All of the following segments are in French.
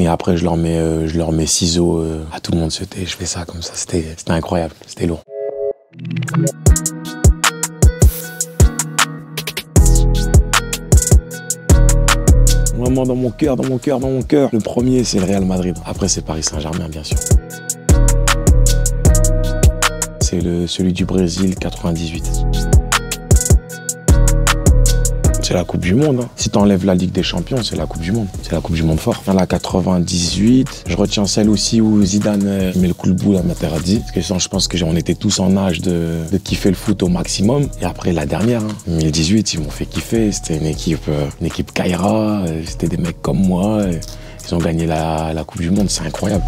Et après, je leur mets ciseaux à tout le monde. Je fais ça comme ça. C'était incroyable. C'était lourd. Vraiment dans mon cœur, dans mon cœur, dans mon cœur. Le premier, c'est le Real Madrid. Après, c'est Paris Saint-Germain, bien sûr. C'est celui du Brésil, 98. C'est la Coupe du Monde. Hein. Si tu enlèves la Ligue des Champions, c'est la Coupe du Monde. C'est la Coupe du Monde fort. Dans la 98, je retiens celle aussi où Zidane met le coup de boule à Materazzi. Parce que ça, je pense qu'on était tous en âge de kiffer le foot au maximum. Et après, la dernière, 2018, ils m'ont fait kiffer. C'était une équipe Kaira. C'était des mecs comme moi. Ils ont gagné la Coupe du Monde. C'est incroyable.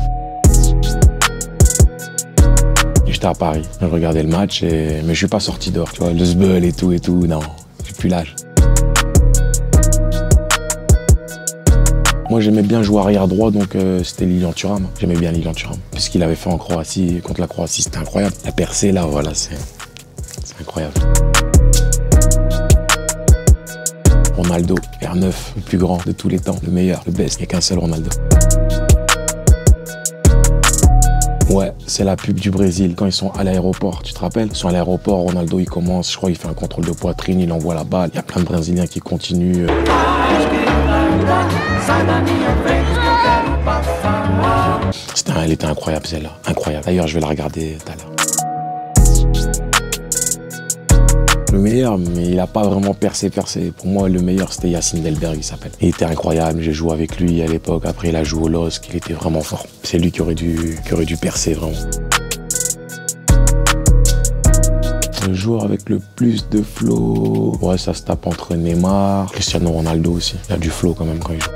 J'étais à Paris. Je regardais le match, mais je suis pas sorti dehors. Tu vois, le sbeul et tout. Non, j'ai plus l'âge. Moi, j'aimais bien jouer arrière droit, donc c'était Lilian Thuram. J'aimais bien Lilian Thuram. Puisce qu'il avait fait en Croatie, contre la Croatie, c'était incroyable. La percée, là, voilà, c'est incroyable. Ronaldo, R9, le plus grand de tous les temps, le meilleur, le best. Il n'y a qu'un seul Ronaldo. Ouais, c'est la pub du Brésil, quand ils sont à l'aéroport, tu te rappelles? Ils sont à l'aéroport, Ronaldo, il commence, je crois, il fait un contrôle de poitrine, il envoie la balle. Il y a plein de Brésiliens qui continuent. Elle était incroyable, celle-là. Incroyable. D'ailleurs, je vais la regarder tout à l'heure. Le meilleur, mais il n'a pas vraiment percé. Pour moi, le meilleur, c'était Yacine Delberg, il s'appelle. Il était incroyable, j'ai joué avec lui à l'époque. Après, il a joué au LOSC, il était vraiment fort. C'est lui qui aurait dû percer, vraiment. Le joueur avec le plus de flow, ouais, ça se tape entre Neymar, Cristiano Ronaldo aussi. Il a du flow quand même quand il joue.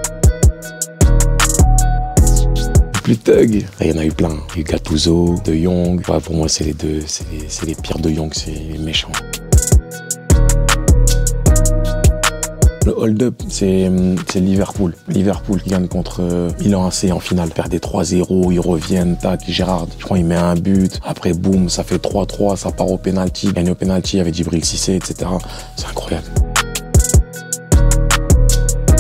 Le plus thug, il y en a eu plein. Il y a eu Gattuso, De Jong. Ouais, pour moi, c'est les deux, c'est les pires. De Jong, c'est les méchants. Le hold-up, c'est Liverpool. Liverpool qui gagne contre Milan AC en finale. Perd des 3-0, ils reviennent, tac, Gérard, je crois, il met un but. Après, boum, ça fait 3-3, ça part au penalty. Gagne au penalty avec Djibril Cissé, etc. C'est incroyable.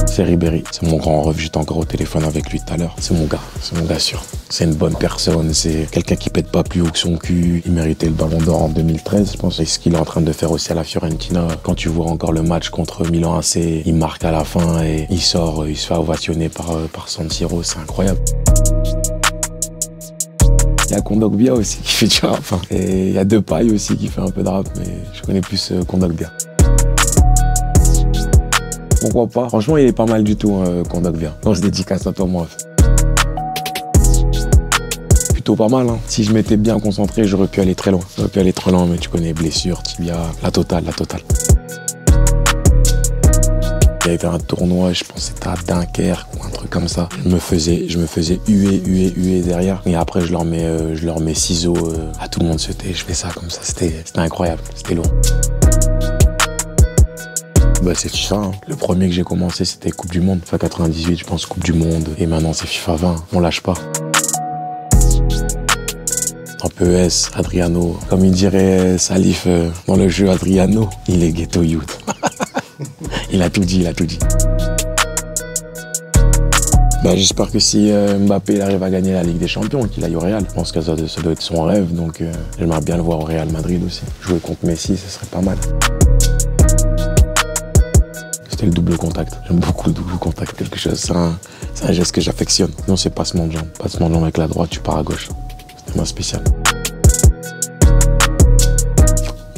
C'est Ribéry, c'est mon grand ref, j'étais encore au téléphone avec lui tout à l'heure. C'est mon gars sûr. C'est une bonne personne, c'est quelqu'un qui pète pas plus haut que son cul. Il méritait le ballon d'or en 2013, je pense. Et ce qu'il est en train de faire aussi à la Fiorentina, quand tu vois encore le match contre Milan AC, il marque à la fin et il sort, il se fait ovationner par San Siro, c'est incroyable. Il y a Kondogbia aussi qui fait du rap. Et il y a Depay aussi qui fait un peu de rap, mais je connais plus Kondogbia. Pourquoi pas? Franchement, il est pas mal du tout, Kondogbia. On se dédicace à toi, moi. Plutôt pas mal, hein. Si je m'étais bien concentré, j'aurais pu aller très loin. Mais tu connais, blessure, tibia, la totale. Il y avait un tournoi, je pense que c'était à Dunkerque ou un truc comme ça. Je me faisais huer derrière. Et après, je leur mets ciseaux à tout le monde. Je fais ça comme ça. C'était incroyable. C'était lourd. Bah, c'est FIFA. Hein. Le premier que j'ai commencé, c'était Coupe du Monde. FIFA 98, je pense, Coupe du Monde. Et maintenant, c'est FIFA 20. On lâche pas. Un peu ES, Adriano. Comme il dirait Salif dans le jeu Adriano, il est ghetto youth. Il a tout dit. Bah, j'espère que si Mbappé il arrive à gagner la Ligue des Champions, qu'il aille au Real. Je pense que ça doit être son rêve. Donc, j'aimerais bien le voir au Real Madrid aussi. Jouer contre Messi, ce serait pas mal. C'était le double contact. J'aime beaucoup le double contact, quelque chose. C'est un geste que j'affectionne. Non, c'est passement de jambe. Passement de jambe avec la droite, tu pars à gauche. C'est ma spéciale.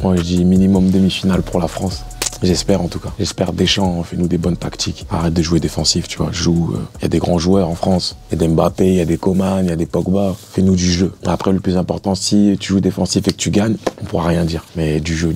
Moi, je dis minimum demi-finale pour la France. J'espère en tout cas. J'espère Deschamps, fais-nous des bonnes tactiques. Arrête de jouer défensif, tu vois. Il y a des grands joueurs en France. Il y a des Mbappé, il y a des Coman, il y a des Pogba. Fais-nous du jeu. Après, le plus important, si tu joues défensif et que tu gagnes, on pourra rien dire. Mais du jeu.